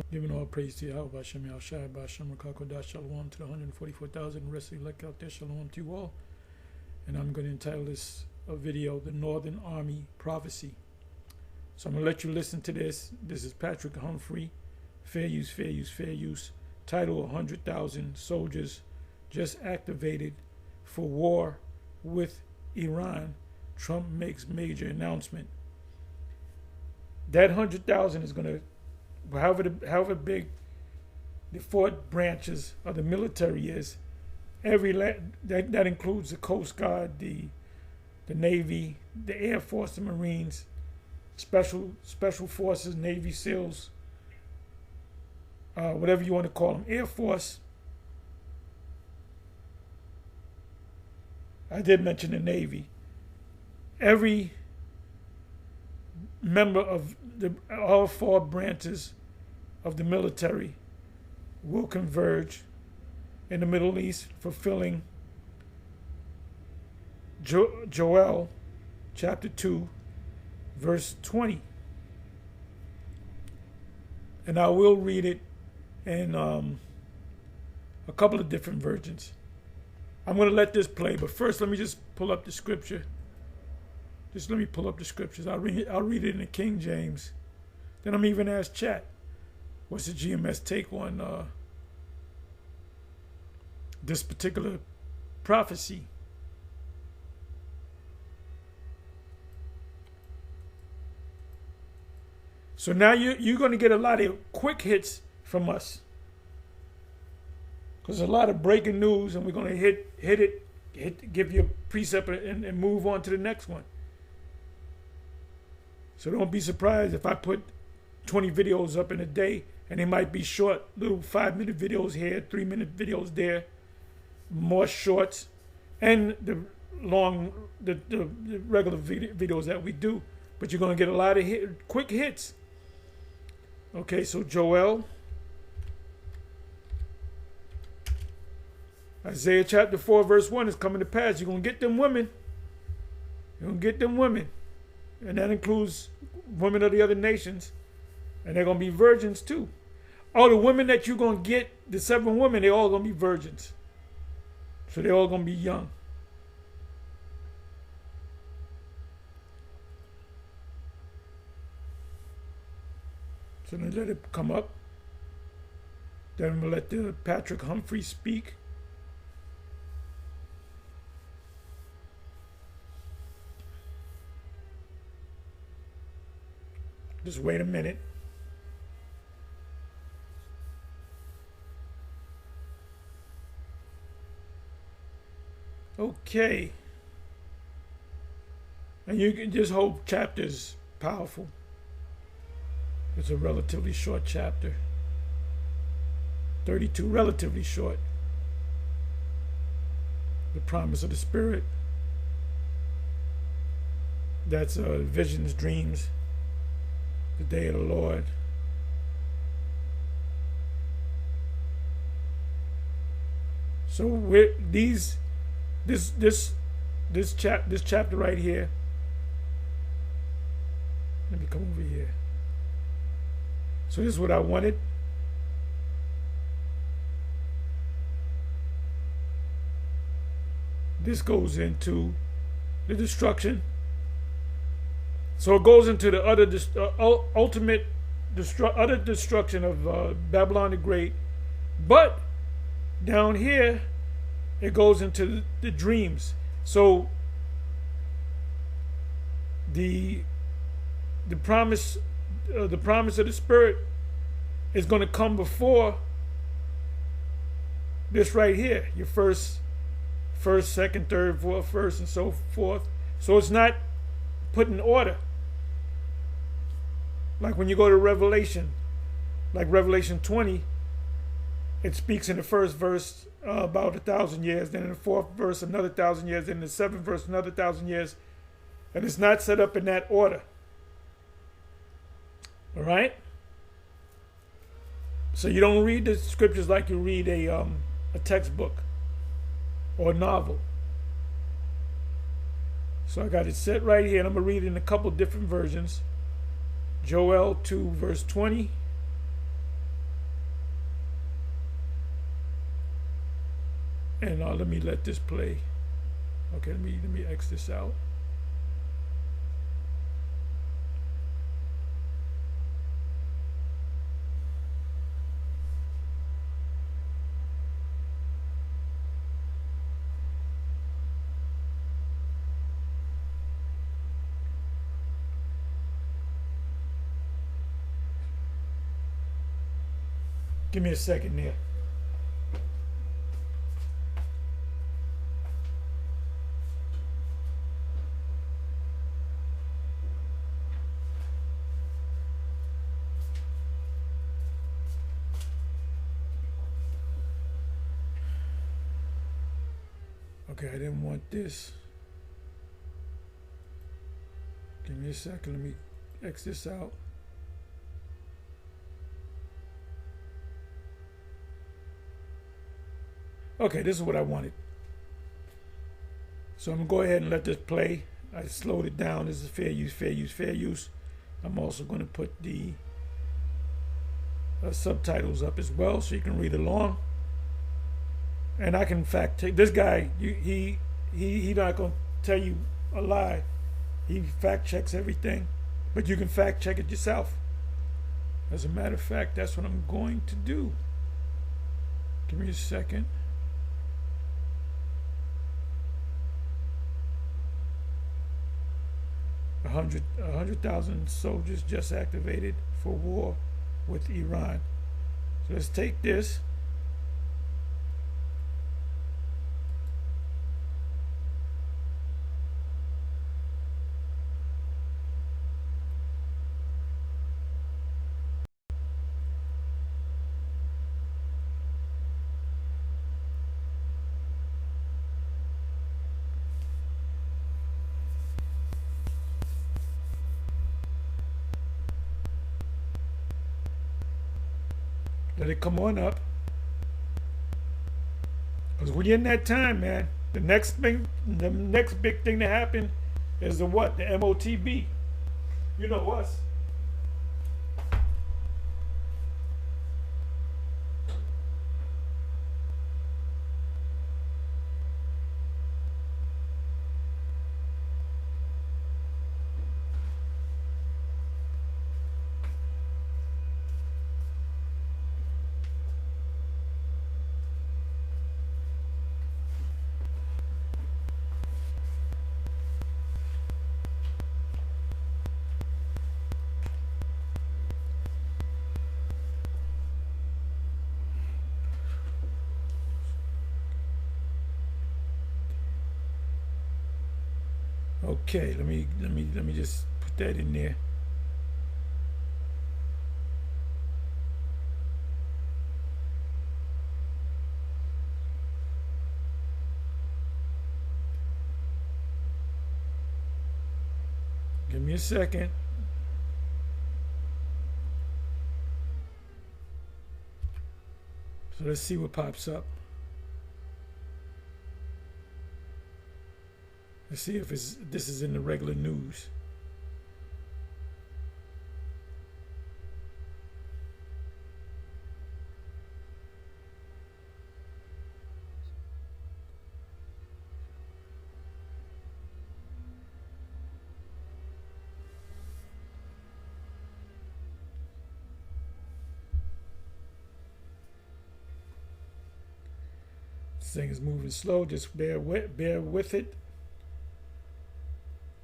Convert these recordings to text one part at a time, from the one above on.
Giving all praise to Yahweh, Hashem, Yahushai, Hashem, Rakakodah, Shalom to the 144,000, the rest of the elect out there, Shalom to you all. And I'm going to entitle this video, The Northern Army Prophecy. So I'm going to let you listen to this. This is Patrick Humphrey, Fair Use, Fair Use, Fair Use. Title, 100,000 soldiers just activated for war with Iran. Trump makes major announcement. That 100,000 is going to, however big the 4 branches of the military is, that includes the Coast Guard, the Navy, the Air Force, the Marines, Special Forces, Navy SEALs, whatever you want to call them, Air Force. I did mention the Navy. Every member of all 4 branches of the military will converge in the Middle East, fulfilling Joel chapter 2, verse 20. And I will read it in a couple of different versions. I'm going to let this play, but first let me just pull up the scripture. Just let me pull up the scriptures. I'll read it in the King James. Then I'm even ask chat, what's the GMS take on this particular prophecy? So now you're going to get a lot of quick hits from us, because a lot of breaking news, and we're going to hit it, give you a precept, and move on to the next one. So don't be surprised if I put 20 videos up in a day, and they might be short, little 5-minute videos here, 3-minute videos there, more shorts, and the regular videos that we do. But you're going to get a lot of quick hits. Okay, so Joel, Isaiah chapter 4, verse 1 is coming to pass. You're going to get them women. You're going to get them women. And that includes women of the other nations. And they're going to be virgins too. All the women that you're going to get, the 7 women, they're all going to be virgins. So they're all going to be young. So then let it come up. Then we'll let the Patrick Humphrey speak. Just wait a minute. Okay. And you can just hope chapter's powerful. It's a relatively short chapter. 32, relatively short. The promise of the Spirit. That's visions, dreams. The day of the Lord. So this chapter right here. Let me come over here. So this is what I wanted. This goes into the destruction. So it goes into the ultimate utter destruction of Babylon the Great. But down here, it goes into the dreams. So the promise of the Spirit is going to come before this right here. Your first, second, third, fourth, first, and so forth. So it's not put in order. Like when you go to Revelation, like Revelation 20, it speaks in the first verse about 1,000 years, then in the 4th verse another 1,000 years, then in the 7th verse another 1,000 years, and it's not set up in that order. All right. So you don't read the scriptures like you read a textbook or a novel. So I got it set right here, and I'm going to read it in a couple different versions. Joel 2, verse 20. And let me let this play. Okay, let me X this out. Give me a second there. Okay, I didn't want this. Give me a second, let me X this out. Okay, this is what I wanted. So I'm gonna go ahead and let this play. I slowed it down. This is fair use, fair use, fair use. I'm also gonna put the subtitles up as well so you can read along. And I can fact check this guy. He not gonna tell you a lie. He fact checks everything, but you can fact check it yourself. As a matter of fact, that's what I'm going to do. Give me a second. A 100,000 soldiers just activated for war with Iran. So let's take this. Let it come on up. Because when you're in that time, man, the next big thing to happen is the what? The MOTB. You know us. Okay, let me just put that in there. Give me a second. So let's see what pops up. Let's see if this is in the regular news. This thing is moving slow. Just bear with it.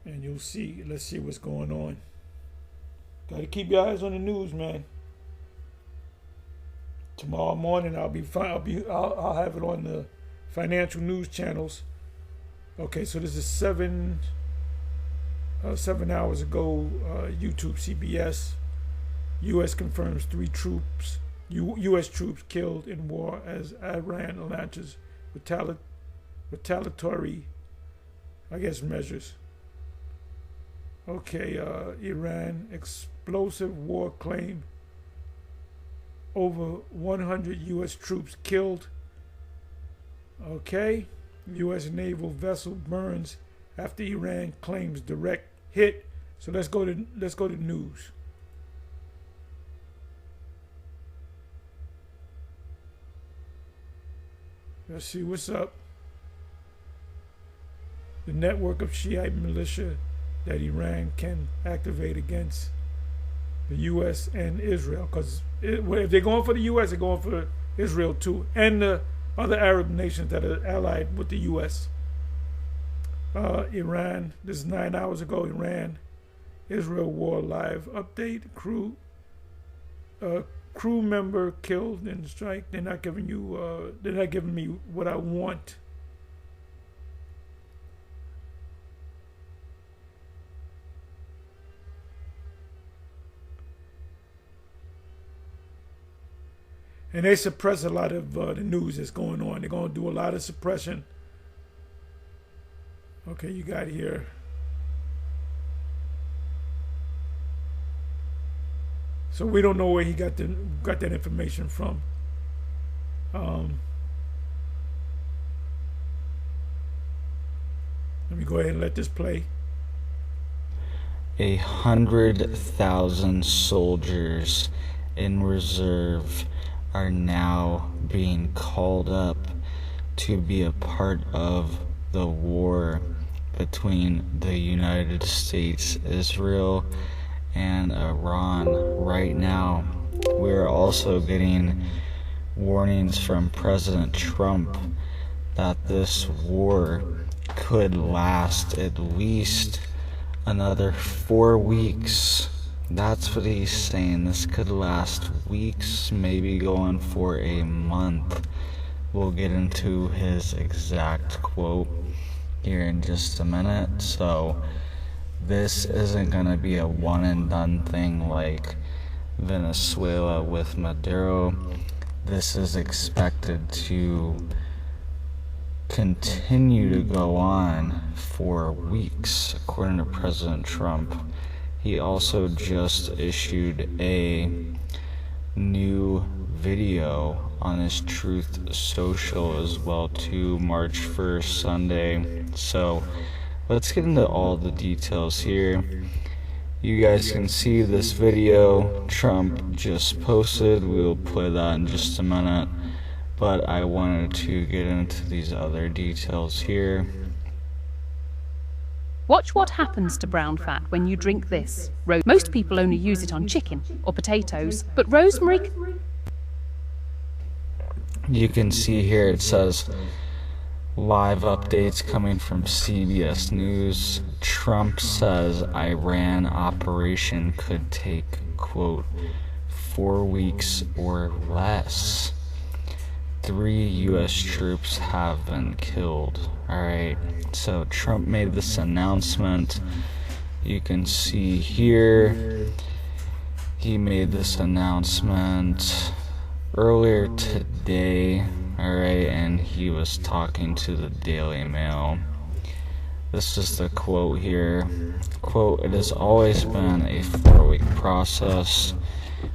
And you'll see. Let's see what's going on. Got to keep your eyes on the news, man. Tomorrow morning I'll be fine. I'll have it on the financial news channels. Okay, so this is 7 hours ago. YouTube, CBS. U.S. confirms 3 troops. U.S. troops killed in war as Iran launches retaliatory, I guess, measures. Okay, Iran explosive war claim. Over 100 U.S. troops killed. Okay, U.S. naval vessel burns after Iran claims direct hit. So let's go to news. Let's see what's up. The network of Shiite militia that Iran can activate against the U.S. and Israel. Because if they're going for the U.S., they're going for Israel too, and the other Arab nations that are allied with the U.S. Iran, this is 9 hours ago, Iran, Israel war live update. Crew member killed in the strike. They're not giving me what I want. And they suppress a lot of the news that's going on. They're going to do a lot of suppression. Okay, you got here. So we don't know where he got that information from. Let me go ahead and let this play. 100,000 soldiers in reserve are now being called up to be a part of the war between the United States, Israel, and Iran. Right now, we're also getting warnings from President Trump that this war could last at least another 4 weeks. That's what he's saying. This could last weeks, maybe going for a month. We'll get into his exact quote here in just a minute. So this isn't going to be a one and done thing like Venezuela with Maduro. This is expected to continue to go on for weeks, according to President Trump. He also just issued a new video on his Truth Social as well too, March 1st, Sunday. So let's get into all the details here. You guys can see this video Trump just posted. We'll play that in just a minute. But I wanted to get into these other details here. Watch what happens to brown fat when you drink this. Most people only use it on chicken or potatoes, but rosemary... You can see here it says live updates coming from CBS News. Trump says Iran operation could take, quote, 4 weeks or less. 3 U.S. troops have been killed. Alright, so Trump made this announcement. You can see here, he made this announcement earlier today. Alright, and he was talking to the Daily Mail. This is the quote here. Quote, "It has always been a 4-week process.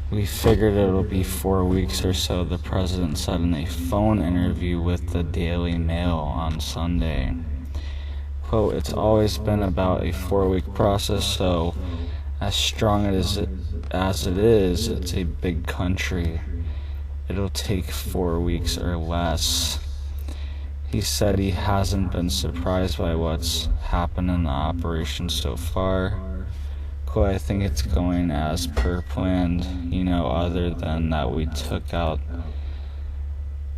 We figured it'll be 4 weeks or so," the president said in a phone interview with the Daily Mail on Sunday. Quote, "It's always been about a 4-week process, so as strong as it is, it's a big country. It'll take 4 weeks or less." He said he hasn't been surprised by what's happened in the operation so far. Quote, "I think it's going as per planned, other than that we took out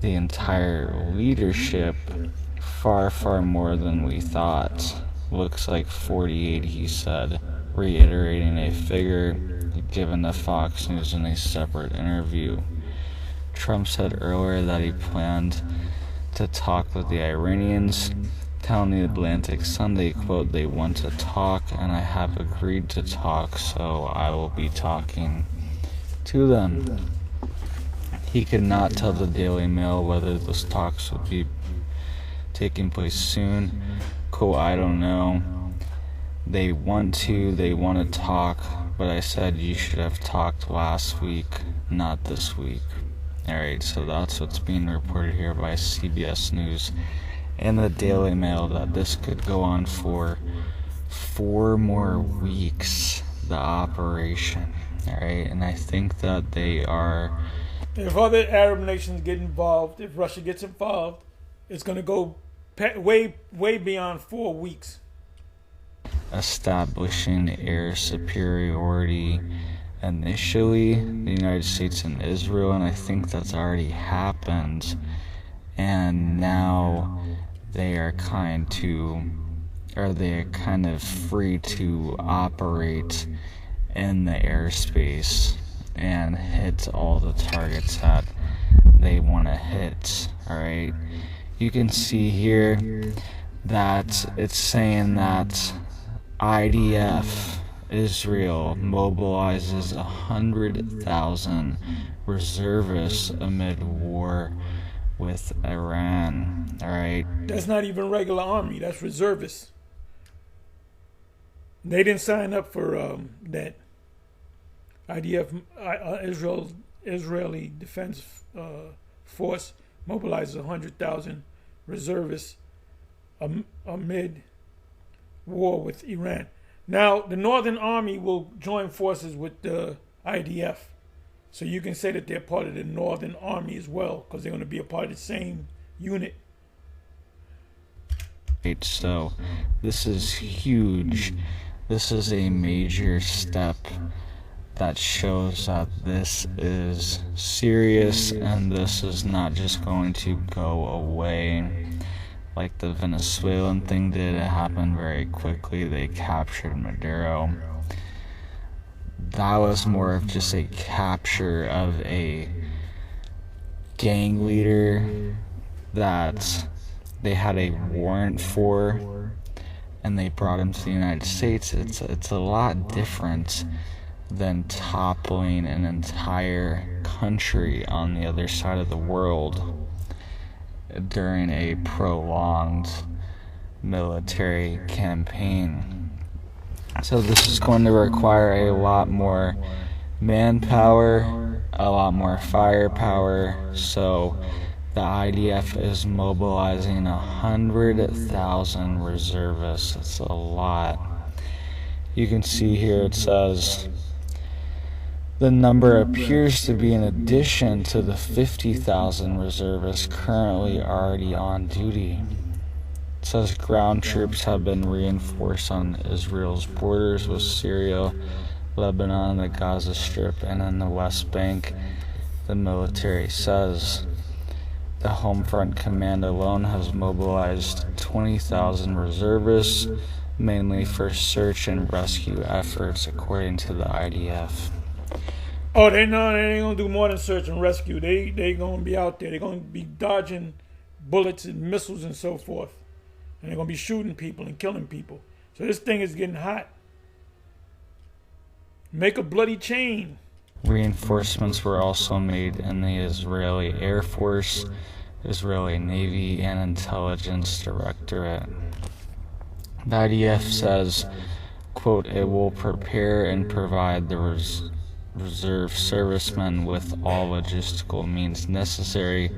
the entire leadership, far, far more than we thought. Looks like 48, he said, reiterating a figure given to Fox News in a separate interview. Trump said earlier that he planned to talk with the Iranians, telling the Atlantic Sunday, quote, "They want to talk and I have agreed to talk, so I will be talking to them." He could not tell the Daily Mail whether those talks would be taking place soon. Quote, "I don't know. They want to talk, but I said you should have talked last week, not this week." Alright, so that's what's being reported here by CBS News and the Daily Mail, that this could go on for 4 more weeks, the operation. Alright, and I think that they are... If other Arab nations get involved, if Russia gets involved, It's going to go way beyond 4 weeks. Establishing air superiority initially, the United States and Israel, and I think that's already happened. And now they are kind of free to operate in the airspace and hit all the targets that they want to hit. All right, you can see here that it's saying that IDF Israel mobilizes 100,000 reservists amid war with Iran. All right, that's not even regular army. That's reservists. They didn't sign up for that. IDF, Israeli Defense Force mobilizes 100,000 reservists amid war with Iran. Now, the Northern Army will join forces with the IDF. So you can say that they're part of the Northern Army as well, because they're going to be a part of the same unit. So this is huge. This is a major step that shows that this is serious and this is not just going to go away like the Venezuelan thing did. It happened very quickly. They captured Maduro. That was more of just a capture of a gang leader that they had a warrant for, and they brought him to the United States. It's a lot different than toppling an entire country on the other side of the world during a prolonged military campaign. So this is going to require a lot more manpower, a lot more firepower. So the IDF is mobilizing 100,000 reservists. It's a lot. You can see here it says the number appears to be in addition to the 50,000 reservists currently already on duty. It says ground troops have been reinforced on Israel's borders with Syria, Lebanon, the Gaza Strip, and in the West Bank. The military says the Home Front Command alone has mobilized 20,000 reservists, mainly for search and rescue efforts, according to the IDF. Oh, they ain't gonna do more than search and rescue. They gonna be out there. They're gonna be dodging bullets and missiles and so forth, and they're gonna be shooting people and killing people. So this thing is getting hot. Make a bloody chain. Reinforcements were also made in the Israeli Air Force, Israeli Navy, and Intelligence Directorate. The IDF says, quote, it will prepare and provide the reserve servicemen with all logistical means necessary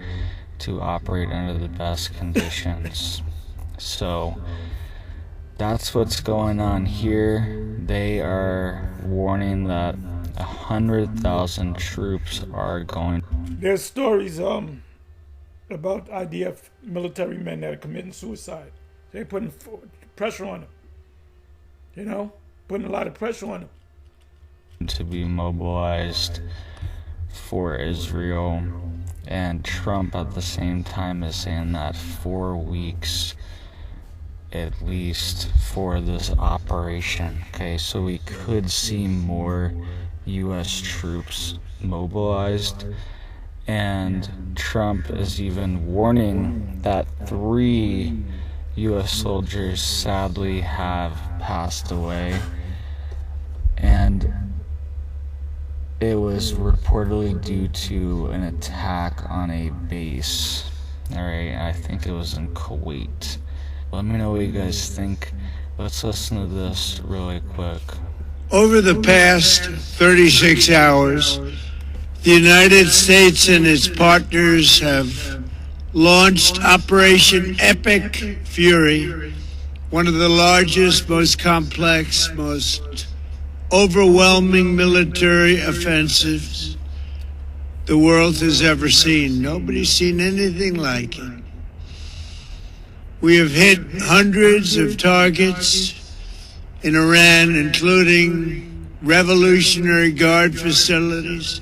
to operate under the best conditions. So that's what's going on here. They are warning that 100,000 troops are going. There's stories about IDF military men that are committing suicide. They're putting pressure on them. You know, putting a lot of pressure on them to be mobilized for Israel. And Trump at the same time is saying that 4 weeks at least for this operation. Okay, so we could see more U.S. troops mobilized, and Trump is even warning that 3 U.S. soldiers sadly have passed away, and it was reportedly due to an attack on a base. Alright, I think it was in Kuwait. Let me know what you guys think. Let's listen to this really quick. Over the past 36 hours, the United States and its partners have launched Operation Epic Fury, one of the largest, most complex, most overwhelming military offensives the world has ever seen. Nobody's seen anything like it. We have hit hundreds of targets in Iran, including Revolutionary Guard facilities,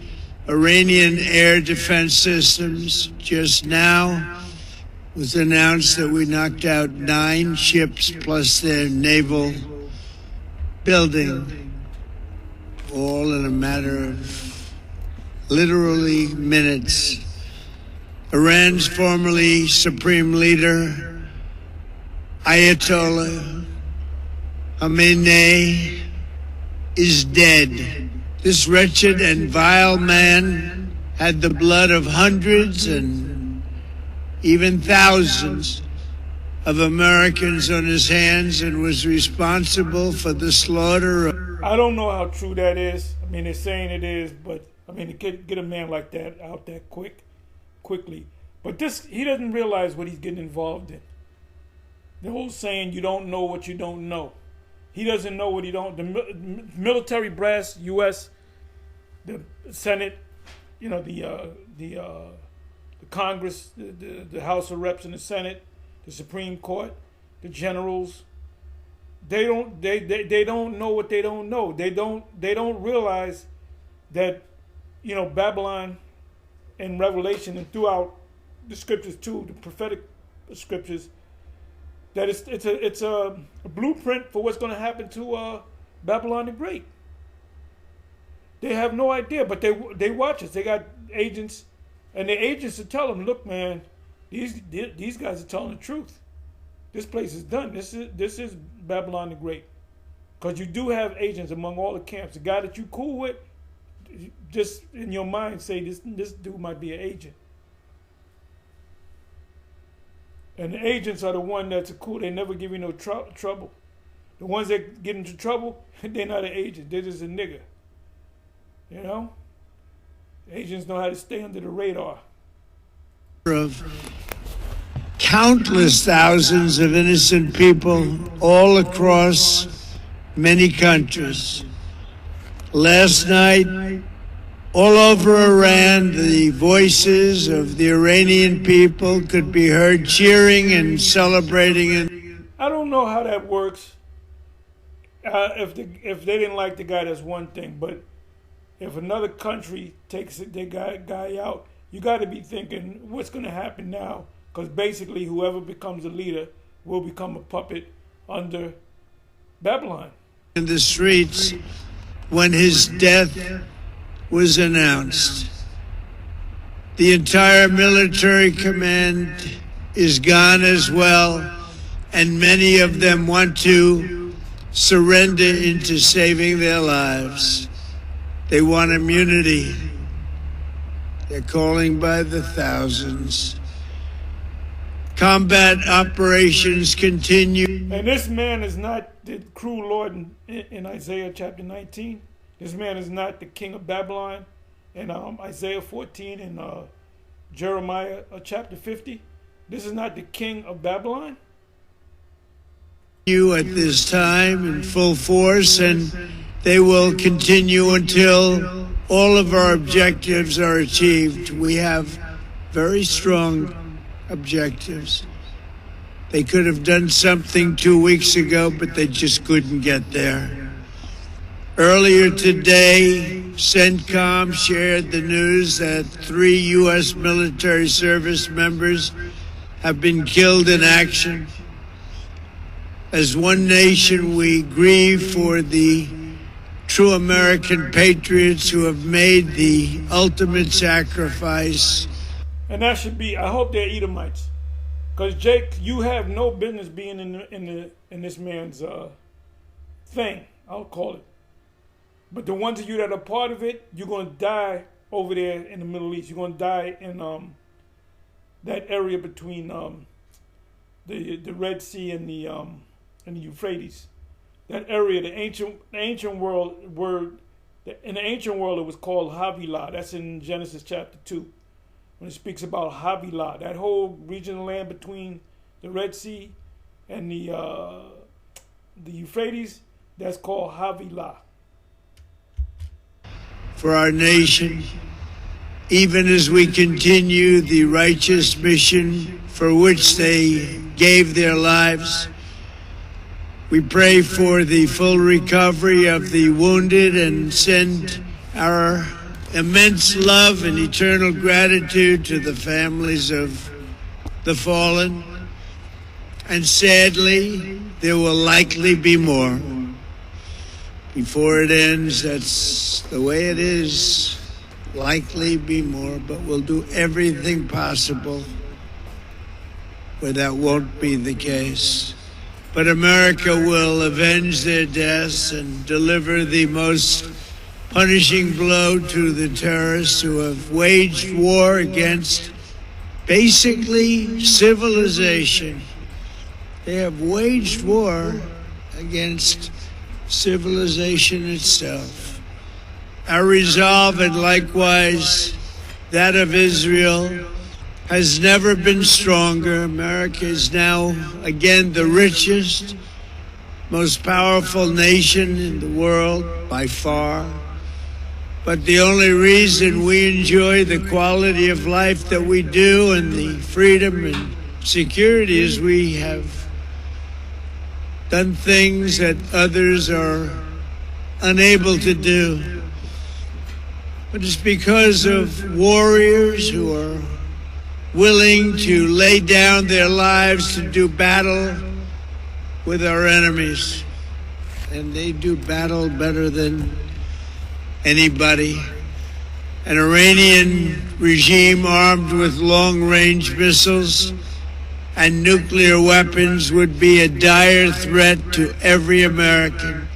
Iranian air defense systems. Just now it was announced that we knocked out 9 ships plus their naval building, all in a matter of literally minutes. Iran's formerly supreme leader, Ayatollah Khamenei, is dead. This wretched and vile man had the blood of hundreds and even thousands of Americans on his hands and was responsible for the slaughter of... I don't know how true that is. I mean, they're saying it is, but I mean, to get a man like that out that quickly. But he doesn't realize what he's getting involved in. The whole saying, you don't know what you don't know. He doesn't know what he don't. The military brass, U.S., the Senate, you know, the Congress, the House of Reps and the Senate, the Supreme Court, the generals. They don't know what they don't know. They don't realize that, you know, Babylon and Revelation and throughout the scriptures too, the prophetic scriptures, that it's a blueprint for what's going to happen to Babylon the Great. They have no idea, but they watch us. They got agents, and the agents will tell them, "Look, man, these guys are telling the truth. This place is done. This is Babylon the Great." Because you do have agents among all the camps. The guy that you cool with, just in your mind say this dude might be an agent. And the agents are the one that's cool. They never give you no trouble. The ones that get into trouble, they're not an agent. They're just a nigga. You know? Agents know how to stay under the radar. Of countless thousands of innocent people all across many countries. Last night, all over Iran, the voices of the Iranian people could be heard cheering and celebrating. I don't know how that works. If they didn't like the guy, that's one thing. But if another country takes their guy out, you got to be thinking, what's going to happen now? Because basically, whoever becomes a leader will become a puppet under Babylon. In the streets, when his death was announced, the entire military command is gone as well, and many of them want to surrender into saving their lives. They want immunity. They're calling by the thousands. Combat operations continue. And this man is not the cruel Lord in Isaiah chapter 19. This man is not the king of Babylon in Isaiah 14 and Jeremiah chapter 50. This is not the king of Babylon. You at this time in full force, and they will continue until all of our objectives are achieved. We have very strong objectives. They could have done something 2 weeks ago, but they just couldn't get there. Earlier today, CENTCOM shared the news that 3 U.S. military service members have been killed in action. As one nation, we grieve for the true American patriots who have made the ultimate sacrifice. And that should be, I hope they're Edomites. Because, Jake, you have no business being in this man's thing, I'll call it. But the ones of you that are part of it, you're going to die over there in the Middle East. You're going to die in that area between the Red Sea and the Euphrates. That area, the ancient world, in the ancient world it was called Havilah. That's in Genesis chapter 2. When it speaks about Havilah, that whole region of land between the Red Sea and the Euphrates, that's called Havilah. For our nation, even as we continue the righteous mission for which they gave their lives. We pray for the full recovery of the wounded and send our immense love and eternal gratitude to the families of the fallen. And sadly, there will likely be more. Before it ends, that's the way it is. Likely be more, but we'll do everything possible where that won't be the case. But America will avenge their deaths and deliver the most punishing blow to the terrorists who have waged war against basically civilization. They have waged war against civilization itself. Our resolve, and likewise that of Israel, has never been stronger. America is now again the richest, most powerful nation in the world by far. But the only reason we enjoy the quality of life that we do and the freedom and security is we have done things that others are unable to do. But it's because of warriors who are willing to lay down their lives to do battle with our enemies. And they do battle better than anybody. An Iranian regime armed with long-range missiles and nuclear weapons would be a dire threat to every American.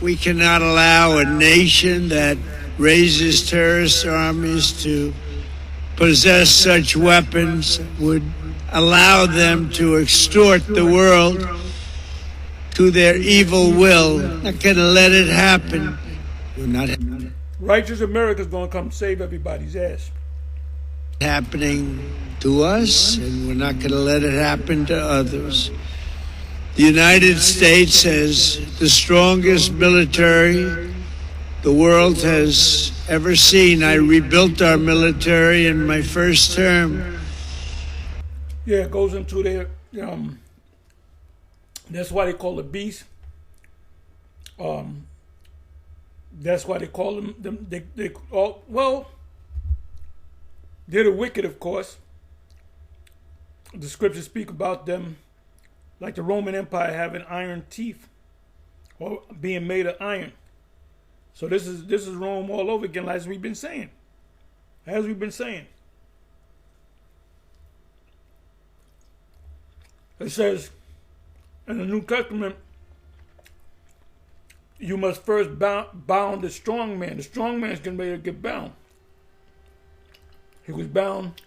We cannot allow a nation that raises terrorist armies to possess such weapons, would allow them to extort the world to their evil will. Not going to let it happen. We're not Righteous America's going to come save everybody's ass. happening to us, and we're not going to let it happen to others. The United States has the strongest military the world has ever seen. I rebuilt our military in my first term. Yeah, it goes into their, that's why they call it beast. That's why they call them well, they're the wicked, of course. The scriptures speak about them like the Roman Empire having iron teeth or being made of iron. So this is Rome all over again, as we've been saying. It says in the New Testament, you must first bound the strong man. The strong man is getting ready to get bound. He was bound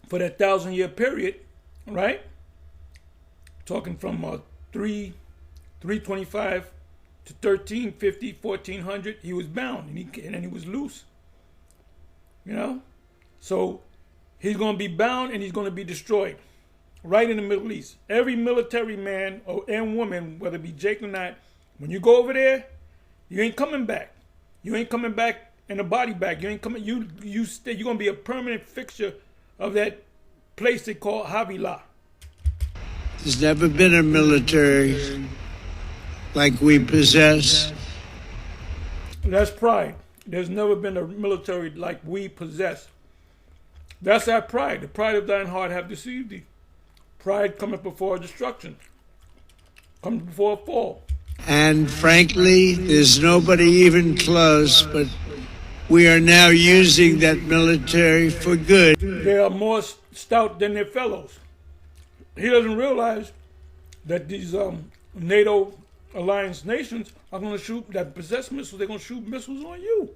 for that 1,000-year period, right? Talking from 325 to 1350, 1400, he was bound and then he was loose. You know? So he's going to be bound and he's going to be destroyed right in the Middle East. Every military man and woman, whether it be Jake or not, when you go over there, you ain't coming back. You ain't coming back in a body bag. You ain't coming. You're going to be a permanent fixture of that place they call Havilah. There's never been a military like we possess. That's pride. There's never been a military like we possess. That's our pride. The pride of thine heart have deceived thee. Pride cometh before destruction. Cometh before a fall. And frankly, there's nobody even close, but we are now using that military for good. They are more stout than their fellows. He doesn't realize that these NATO alliance nations are going to shoot, that possess missiles, they're going to shoot missiles on you.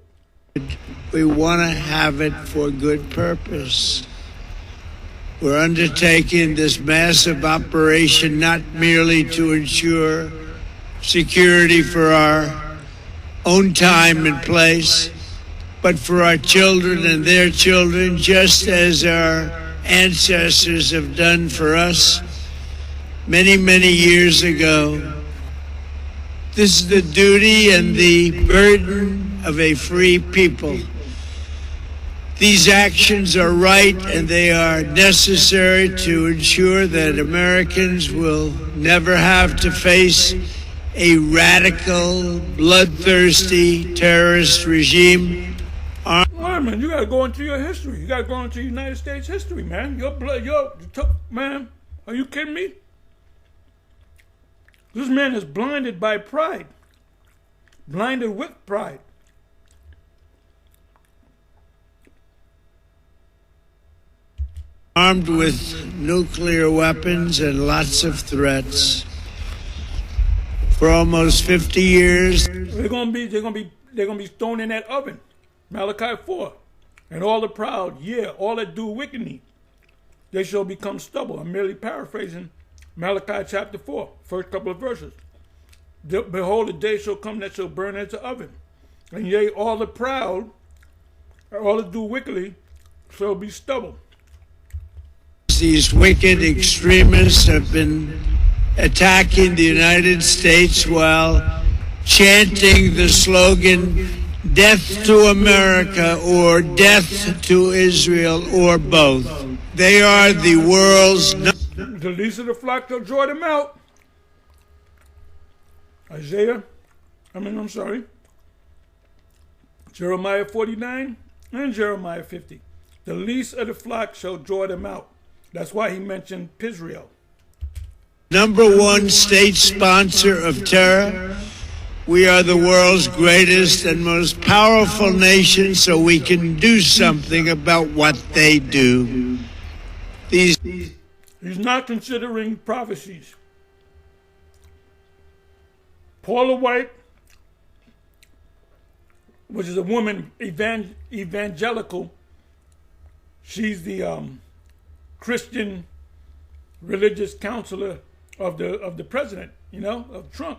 We want to have it for good purpose. We're undertaking this massive operation not merely to ensure security for our own time and place, but for our children and their children, just as our ancestors have done for us many, many years ago. This is the duty and the burden of a free people. These actions are right and they are necessary to ensure that Americans will never have to face a radical, bloodthirsty terrorist regime. Man, you gotta go into your history. You gotta go into United States history, man. Man, are you kidding me? This man is blinded by pride. Blinded with pride. Armed with nuclear weapons and lots of threats. For almost 50 years. They're gonna be thrown in that oven. Malachi 4. And all the proud, all that do wickedly, they shall become stubble. I'm merely paraphrasing Malachi chapter 4, first couple of verses. Behold, the day shall come that shall burn as an oven. And yea, all the proud, all that do wickedly, shall be stubble. These wicked extremists have been attacking the United States while chanting the slogan, "Death to America" or "Death to Israel" or both. They are the world's... The least of the flock shall draw them out. Jeremiah 49 and Jeremiah 50. The least of the flock shall draw them out. That's why he mentioned Israel. Number one state sponsor of terror. We are the world's greatest and most powerful nation, so we can do something about what they do. He's not considering prophecies. Paula White, which is a woman, evangelical, she's the Christian religious counselor of the president, of Trump.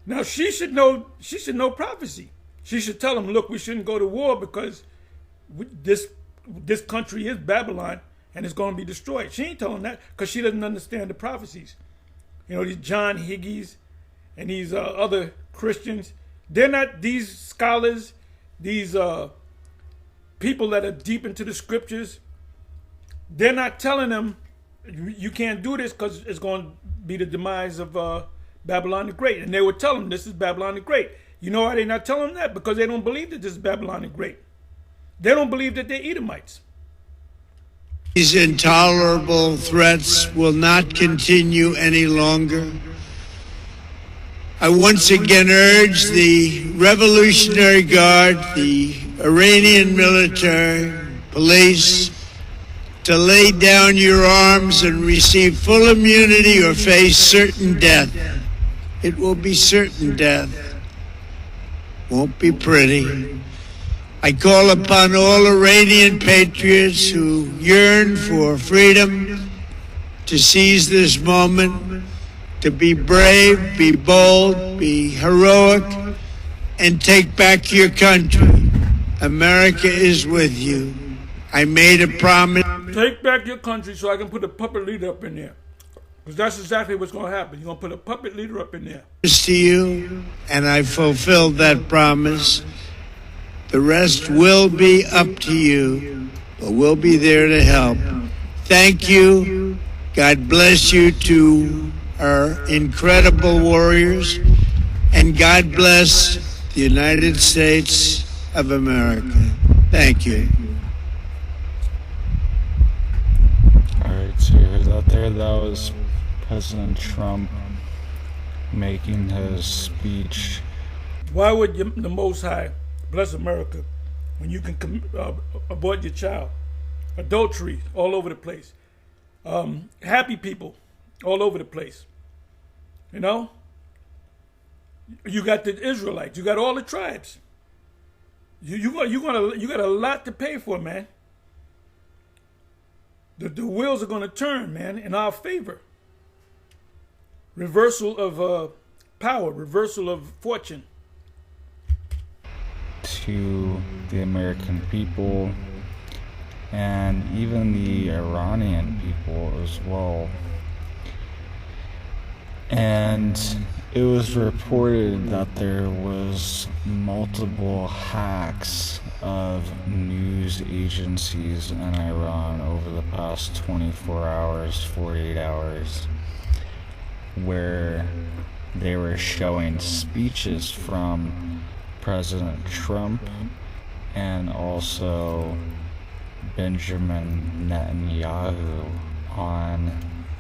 Now she should know prophecy. She should tell him, look, we shouldn't go to war because this country is Babylon and it's going to be destroyed. She ain't telling that because she doesn't understand the prophecies. These John Higgies and these other Christians, they're not these scholars, these people that are deep into the scriptures. They're not telling them you can't do this because it's going to be the demise of Babylon the Great. And they would tell them this is Babylon the Great. You know why they're not telling them that? Because they don't believe that this is Babylon the Great. They don't believe that they're Edomites. These intolerable threats will not continue any longer. I once again urge the Revolutionary Guard, the Iranian military, police, to lay down your arms and receive full immunity or face certain death. It will be certain death. Won't be pretty. I call upon all Iranian patriots who yearn for freedom to seize this moment, to be brave, be bold, be heroic, and take back your country. America is with you. I made a promise. Take back your country so I can put a puppet leader up in there. Because that's exactly what's going to happen. You're going to put a puppet leader up in there. To you, and I fulfilled that promise. The rest will be up to you, but we'll be there to help. Thank you. God bless you to our incredible warriors, and God bless the United States of America. Thank you. All right, so you heard that there. That was President Trump making his speech. Why would the Most High bless America when you can abort your child? Adultery all over the place. Happy people all over the place. You got the Israelites. You got all the tribes. You got a lot to pay for, man. The wheels are going to turn, man, in our favor. Reversal of power, reversal of fortune. To the American people and even the Iranian people as well. And it was reported that there was multiple hacks of news agencies in Iran over the past 24 hours, 48 hours, where they were showing speeches from President Trump and also Benjamin Netanyahu on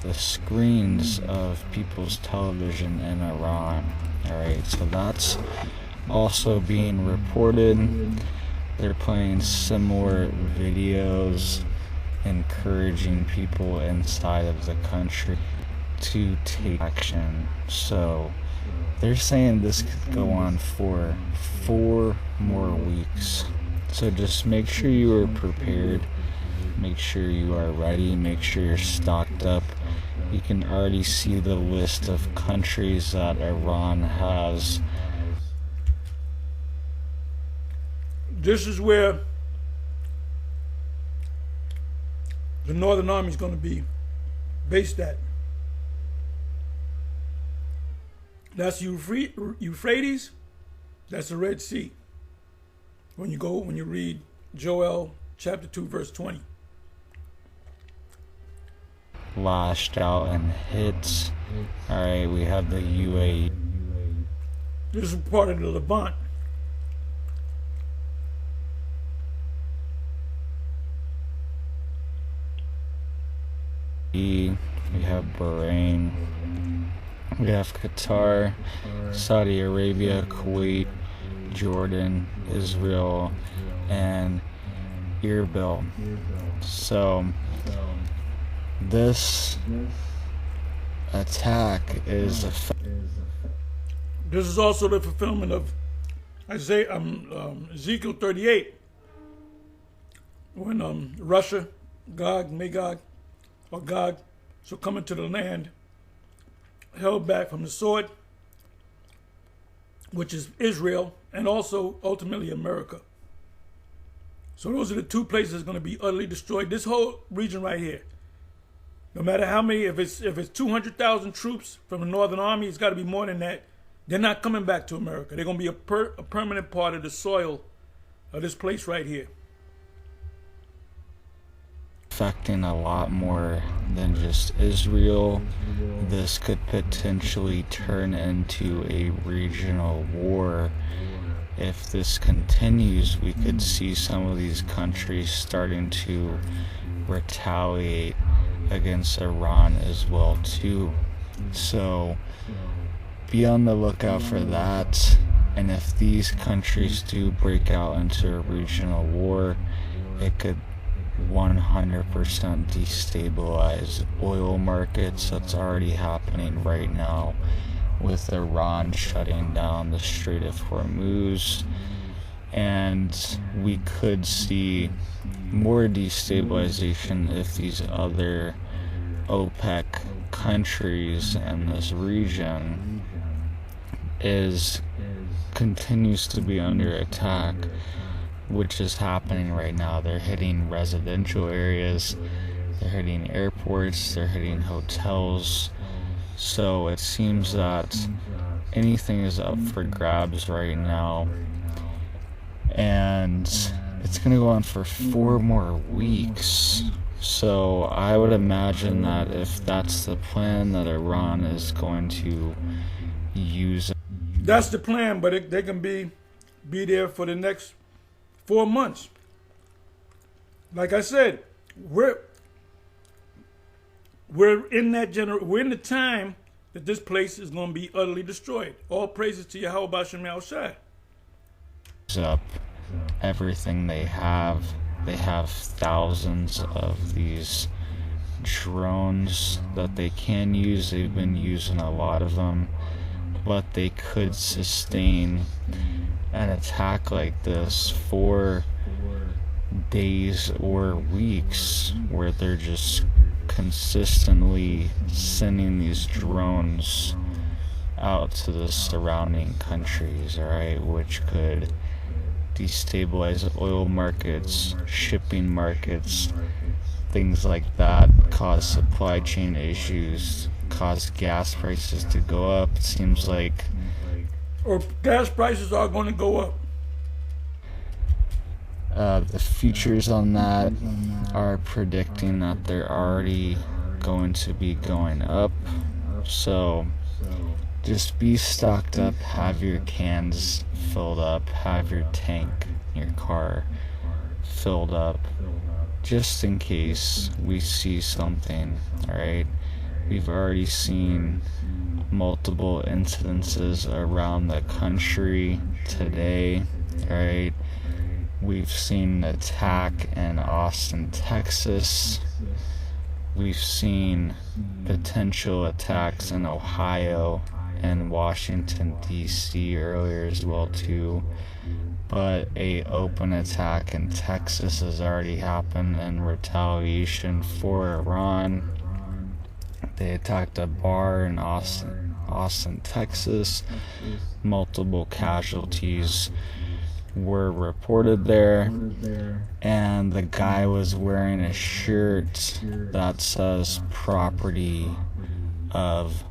the screens of people's television in Iran. Alright, so that's also being reported. They're playing similar videos encouraging people inside of the country to take action. So they're saying this could go on for 4 more weeks. So just make sure you are prepared, make sure you are ready, make sure you're stocked up. You can already see the list of countries that Iran has. This is where the Northern Army is going to be based at. That's Euphrates, that's the Red Sea. When you read Joel chapter 2 verse 20. Lashed out and hits. Alright, we have the UAE. This is part of the Levant. We have Bahrain. We have Qatar, Saudi Arabia, Kuwait, Jordan, Israel, and Erbil. So this attack is This is also the fulfillment of Ezekiel 38, when Russia, Magog, shall come into the land held back from the sword, which is Israel, and also ultimately America. So those are the 2 places that's going to be utterly destroyed. This whole region right here, no matter how many, if it's 200,000 troops from the Northern Army, it's got to be more than that. They're not coming back to America. They're going to be a permanent part of the soil of this place right here. Affecting a lot more than just Israel. This could potentially turn into a regional war. If this continues, we could see some of these countries starting to retaliate against Iran as well too. So be on the lookout for that. And if these countries do break out into a regional war, it could 100% destabilize oil markets. That's already happening right now with Iran shutting down the Strait of Hormuz, and we could see more destabilization if these other OPEC countries in this region continues to be under attack, which is happening right now. They're hitting residential areas, they're hitting airports, they're hitting hotels. So it seems that anything is up for grabs right now. And it's going to go on for 4 more weeks. So I would imagine that if that's the plan, that Iran is going to use it. That's the plan, but they can be there for the next 4 months. Like I said, we're in the time that this place is going to be utterly destroyed. All praises to Yahweh Bashem Yahushai. Up everything they have. They have thousands of these drones that they can use. They've been using a lot of them, but they could sustain an attack like this for days or weeks, where they're just consistently sending these drones out to the surrounding countries, alright, which could destabilize oil markets, shipping markets, things like that, cause supply chain issues, cause gas prices to go up. It seems like Or gas prices are going to go up. the futures on that are predicting that they're already going to be going up. So just be stocked up, have your cans filled up, have your tank, your car filled up, just in case we see something, alright? We've already seen multiple incidences around the country today, alright? We've seen an attack in Austin, Texas. We've seen potential attacks in Ohio and Washington, D.C. earlier as well too. But a open attack in Texas has already happened in retaliation for Iran. They attacked a bar in Austin, Texas. Multiple casualties were reported there, and the guy was wearing a shirt that says property of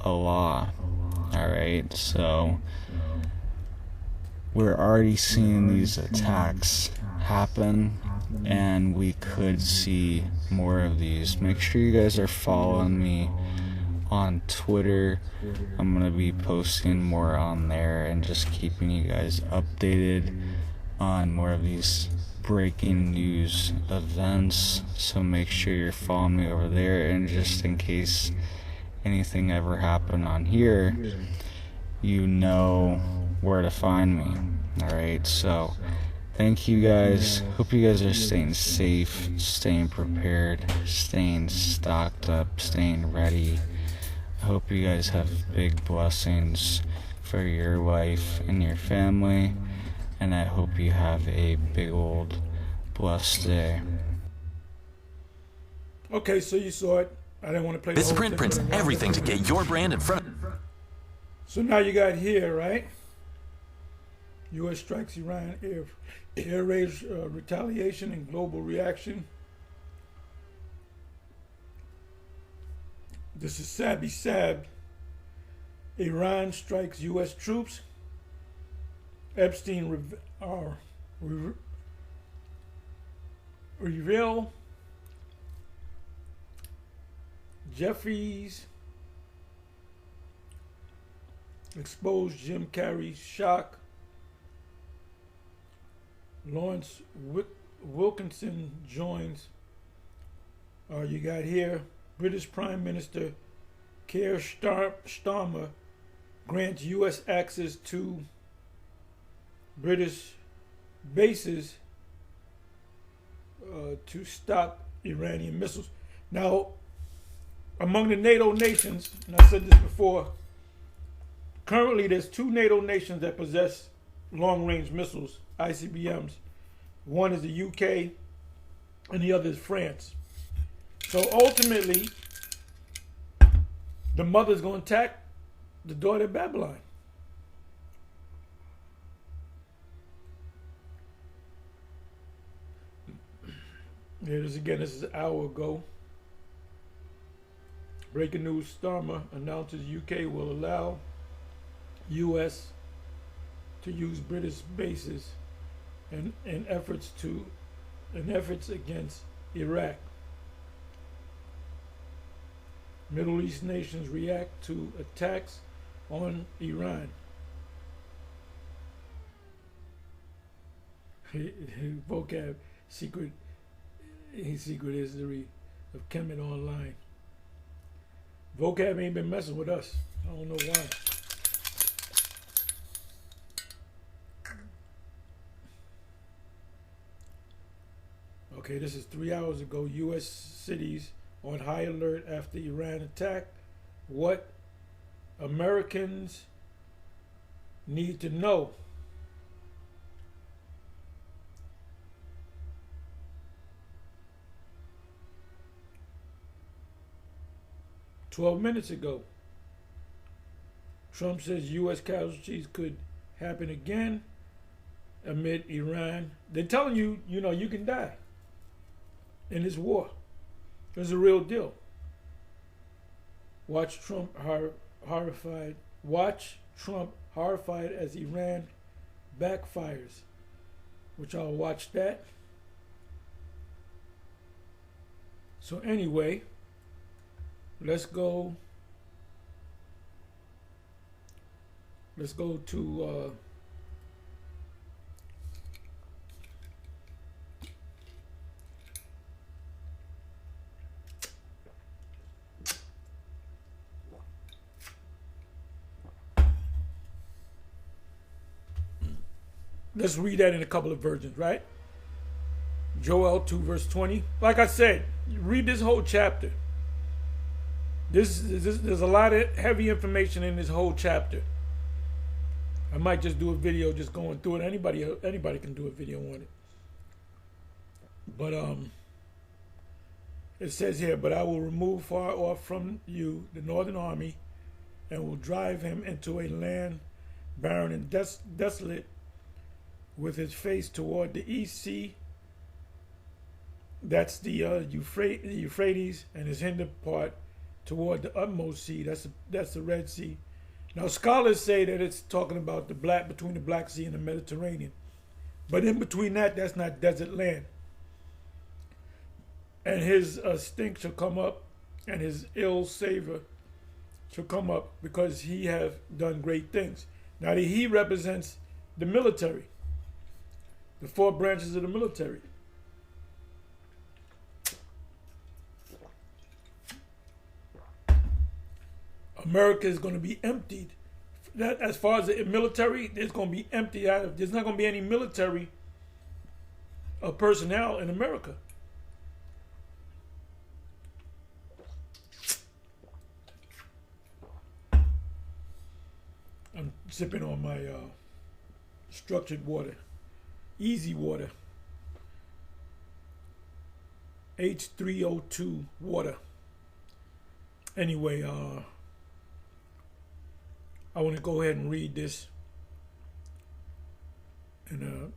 Allah. Alright, so we're already seeing these attacks happen, and we could see more of these. Make sure you guys are following me on Twitter. I'm gonna be posting more on there and just keeping you guys updated on more of these breaking news events, so make sure you're following me over there, and just in case anything ever happened on here, you know where to find me. Alright, so thank you guys. Hope you guys are staying safe, staying prepared, staying stocked up, staying ready. I hope you guys have big blessings for your life and your family, and I hope you have a big old blessed day. Okay, so you saw it. I didn't want to play This the whole print thing, prints but I'm everything to gonna- get your brand in front. So now you got here, right? U.S. strikes Iran air raid retaliation and global reaction. This is Sabby Sab. Iran strikes U.S. troops. Epstein reveal. Jeffries exposed Jim Carrey's shock. Lawrence Wilkinson joins. You got here British Prime Minister Keir Starmer grants U.S. access to British bases to stop Iranian missiles. Now, among the NATO nations, and I said this before, currently there's 2 NATO nations that possess long-range missiles, ICBMs. One is the UK, and the other is France. So ultimately, the mother's going to attack the daughter of Babylon. Here it is again. This is an hour ago. Breaking news: Starmer announces UK will allow US to use British bases in efforts against Iraq. Middle East nations react to attacks on Iran. Vocab secret history of Kemet Online. Vocab ain't been messing with us. I don't know why. Okay, this is 3 hours ago. U.S. cities on high alert after Iran attack. What Americans need to know. "12 minutes ago, Trump says U.S. casualties could happen again amid Iran." They're telling you, you can die in this war. It's a real deal. Watch Trump horrified. Watch Trump horrified as Iran backfires. Which I'll watch that. So anyway, let's go to let's read that in a couple of versions, right? Joel 2 verse 20. Like I said, read this whole chapter. There's a lot of heavy information in this whole chapter. I might just do a video just going through it. Anybody can do a video on it. But it says here, but I will remove far off from you the northern army, and will drive him into a land barren and desolate, with his face toward the east sea. That's the Euphrates, and his hinder part toward the utmost sea. That's the Red Sea. Now scholars say that it's talking about between the Black Sea and the Mediterranean, but in between that's not desert land. And his stink shall come up, and his ill savor shall come up, because he have done great things. Now he represents the military, the 4 branches of the military. America is going to be emptied. That, as far as the military, it's going to be emptied out of. There's not going to be any military personnel in America. I'm sipping on my structured water, easy water, H3O2 water. Anyway, I want to go ahead and read this in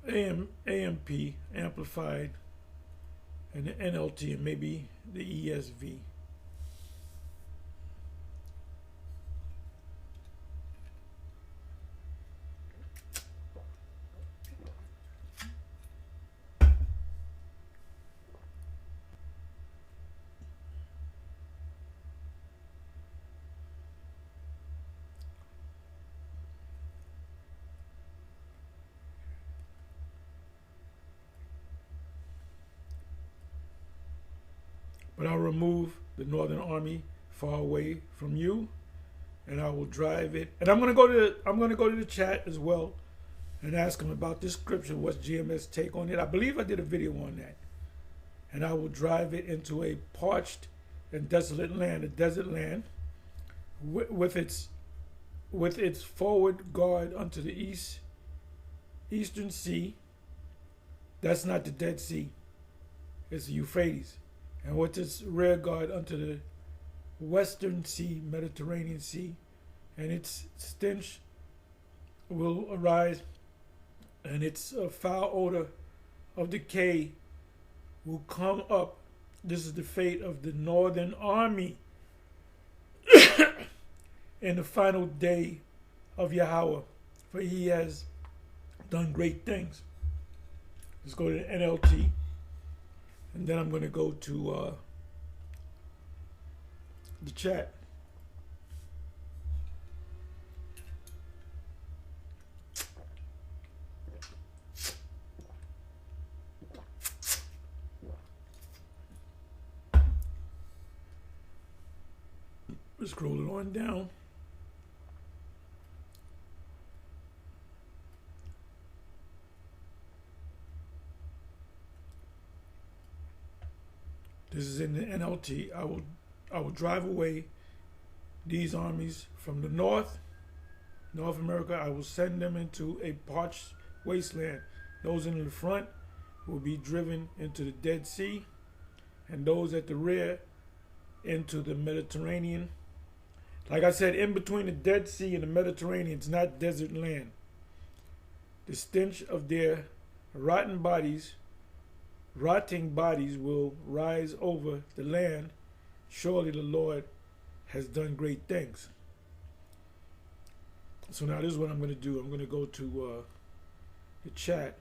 AMP, Amplified, and the NLT, and maybe the ESV. But I'll remove the northern army far away from you, and I will drive it. And I'm gonna go to the chat as well and ask them about this scripture. What's GMS take on it? I believe I did a video on that. And I will drive it into a parched and desolate land, a desert land, with its forward guard unto the eastern sea. That's not the Dead Sea. It's the Euphrates. And with its rear guard unto the western sea, Mediterranean Sea, and its stench will arise, and its foul odor of decay will come up. This is the fate of the northern army in the final day of Yahweh, for he has done great things. Let's go to the NLT. And then I'm going to go to the chat. Let's scroll it on down. This is in the NLT. I will drive away these armies from the North America. I will send them into a parched wasteland. Those in the front will be driven into the Dead Sea, and those at the rear into the Mediterranean. Like I said, in between the Dead Sea and the Mediterranean, it's not desert land. The stench of their rotting bodies will rise over the land. Surely the Lord has done great things. So now this is what I'm going to do. I'm going to go to the chat.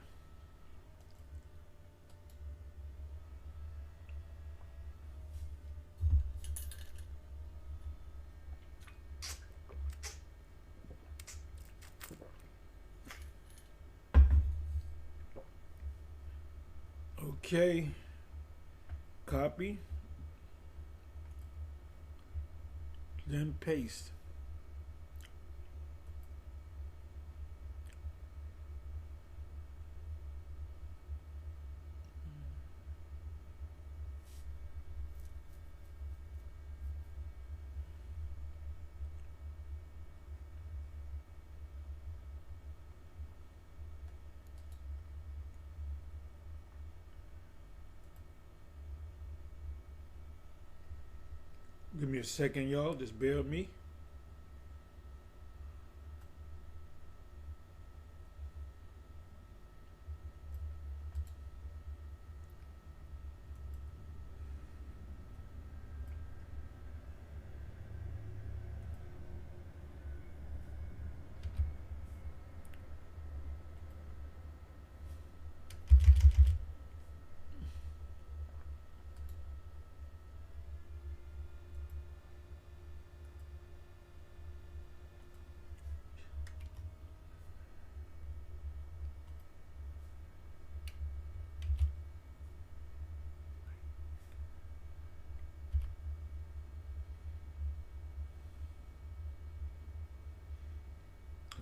Okay, copy, then paste. Give me a second, y'all. Just bear with me.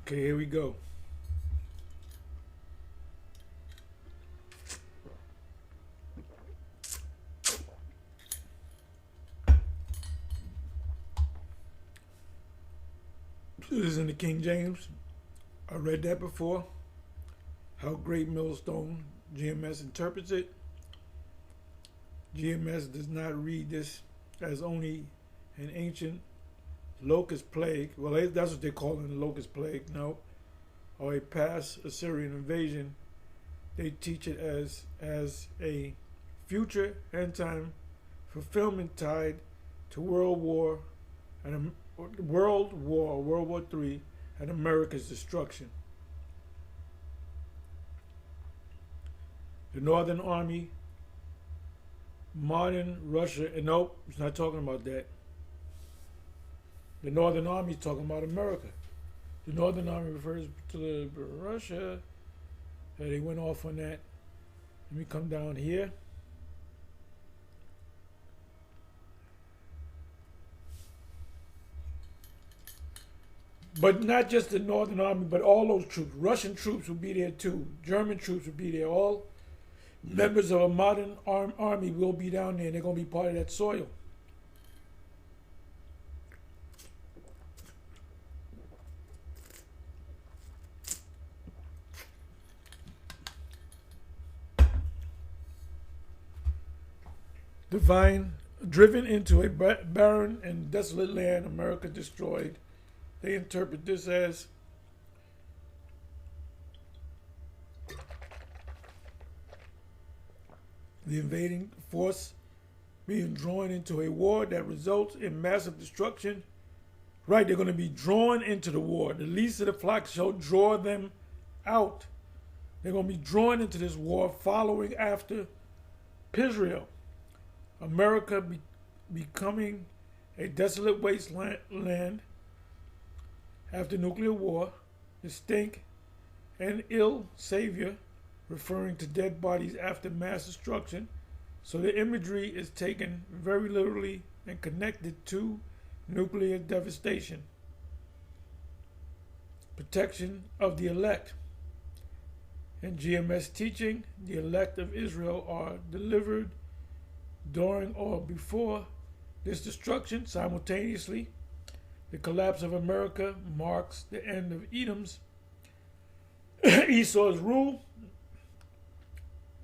Okay, here we go. This is in the King James. I read that before. How Great Millstone GMS interprets it. GMS does not read this as only an ancient locust plague. Well, that's what they call it, the locust plague. No. Or a past Assyrian invasion. They teach it as a future end time fulfillment tied to World War III, and America's destruction. The Northern Army, modern Russia, and nope, it's not talking about that. The Northern Army is talking about America. The Northern Army refers to Russia. They went off on that. Let me come down here. But not just the Northern Army, but all those troops. Russian troops will be there too. German troops will be there. All members of a modern army will be down there, and they're going to be part of that soil. Driven into a barren and desolate land, America destroyed. They interpret this as the invading force being drawn into a war that results in massive destruction. Right, they're going to be drawn into the war. The least of the flock shall draw them out. They're going to be drawn into this war following after Israel. America becoming a desolate wasteland after nuclear war, the stink and ill savior, referring to dead bodies after mass destruction. So the imagery is taken very literally and connected to nuclear devastation. Protection of the elect. In GMS teaching, the elect of Israel are delivered during or before this destruction simultaneously. The collapse of America marks the end of Esau's rule.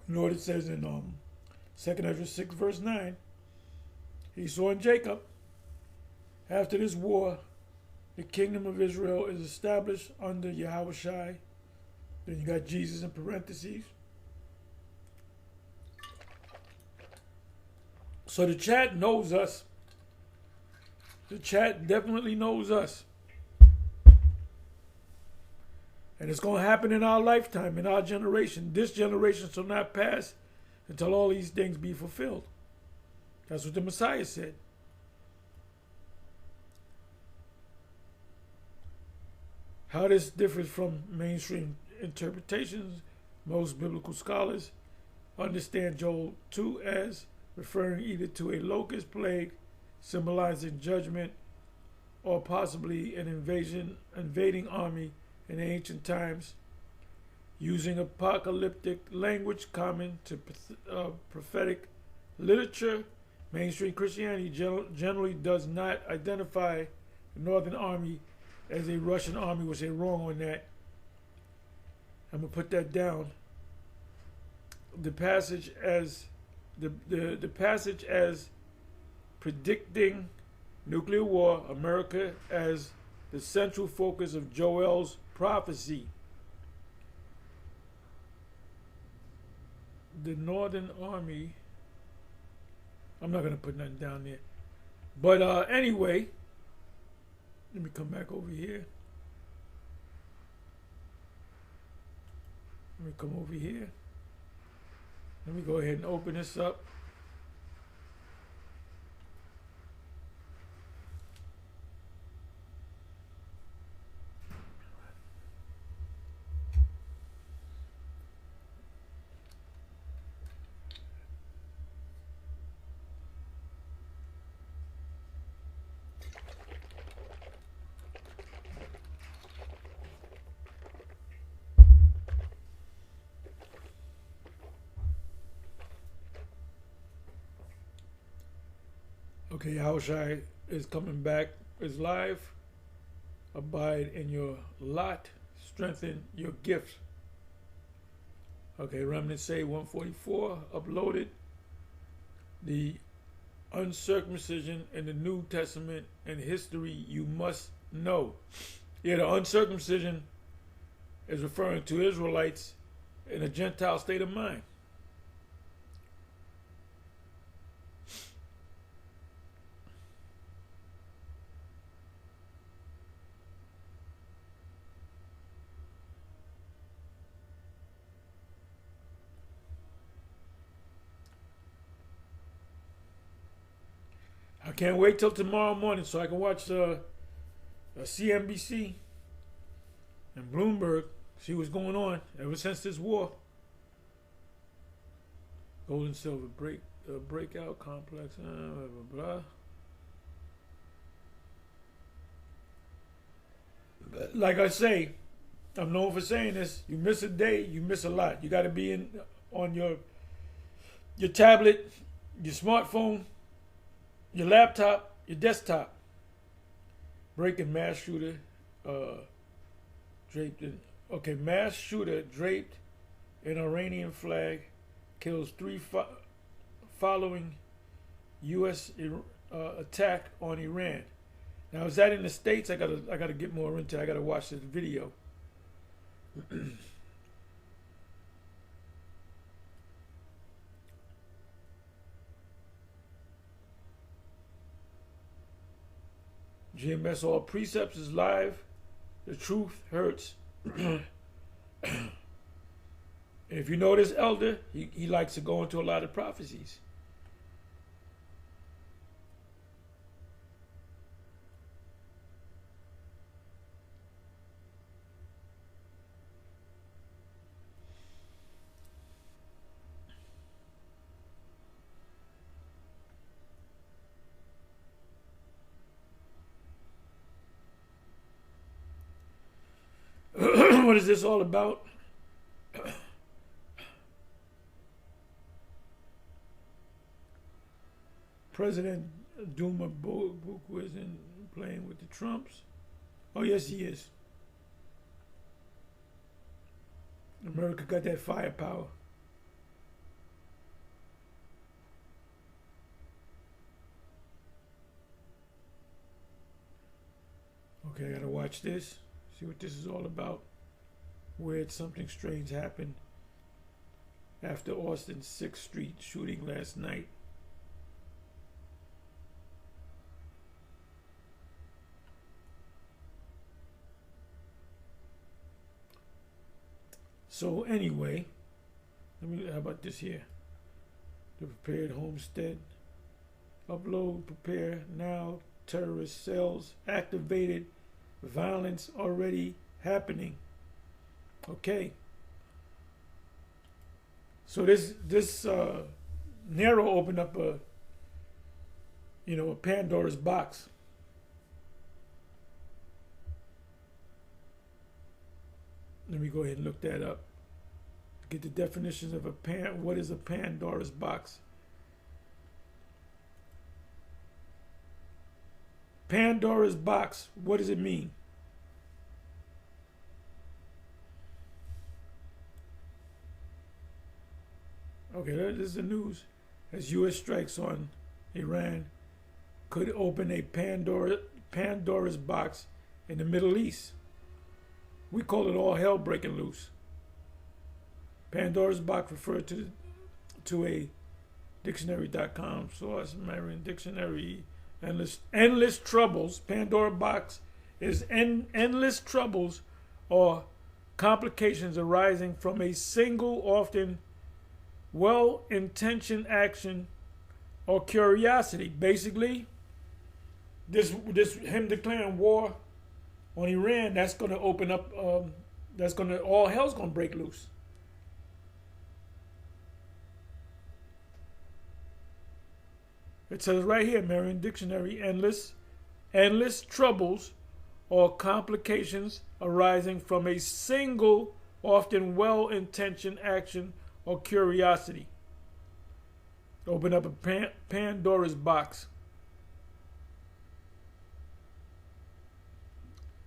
Lord, it says in 2nd Ezra 6 verse 9, Esau and Jacob. After this war, the kingdom of Israel is established under Yahushai. Then you got Jesus in parentheses. So the chat knows us. The chat definitely knows us. And it's going to happen in our lifetime, in our generation. This generation shall not pass until all these things be fulfilled. That's what the Messiah said. How this differs from mainstream interpretations, most biblical scholars understand Joel 2 as referring either to a locust plague symbolizing judgment or possibly an invading army in ancient times, using apocalyptic language common to prophetic literature. Mainstream Christianity generally does not identify the Northern Army as a Russian army, which they're wrong on that. I'm gonna put that down. The passage as the passage as predicting nuclear war, America as the central focus of Joel's prophecy. The Northern Army, I'm not going to put nothing down there. But anyway, let me come back over here. Let me come over here. Let me go ahead and open this up. Okay, Yahushai is coming back, is live. Abide in your lot, strengthen your gift. Okay, Remnant Say 144 uploaded the uncircumcision in the New Testament and history you must know. Yeah, the uncircumcision is referring to Israelites in a Gentile state of mind. I can't wait till tomorrow morning so I can watch CNBC and Bloomberg, see what's going on ever since this war. Gold and silver breakout complex, blah, blah, blah. Like I say, I'm known for saying this. You miss a day, you miss a lot. You got to be on your tablet, your smartphone, your laptop, your desktop. Breaking mass shooter draped in. Okay, mass shooter draped in Iranian flag kills 3 following U.S. Attack on Iran. Now, is that in the States? I gotta get more into it. I gotta watch this video. GMS All Precepts is live. The truth hurts. If you know this elder, he likes to go into a lot of prophecies. What is this all about? President Duma Buku isn't playing with the Trumps. Oh, yes, he is. America got that firepower. Okay, I gotta watch this. See what this is all about. Where something strange happened after Austin's 6th Street shooting last night. So anyway, how about this here? The prepared homestead. Upload, prepare now. Terrorist cells activated. Violence already happening. Okay. So this Nero opened up a Pandora's box. Let me go ahead and look that up. Get the definitions of what is a Pandora's box? Pandora's box, what does it mean? Okay, this is the news. As U.S. strikes on Iran could open a Pandora's box in the Middle East. We call it all hell breaking loose. Pandora's box referred to a dictionary.com source, Marion Dictionary. Endless troubles. Pandora box is endless troubles or complications arising from a single, often well-intentioned action or curiosity. Basically, this him declaring war on Iran, that's going to open up. All hell's going to break loose. It says right here, Marion Dictionary, endless troubles or complications arising from a single, often well-intentioned action or curiosity. Open up a Pandora's box.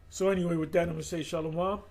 So anyway, with that, I'm going to say shalom.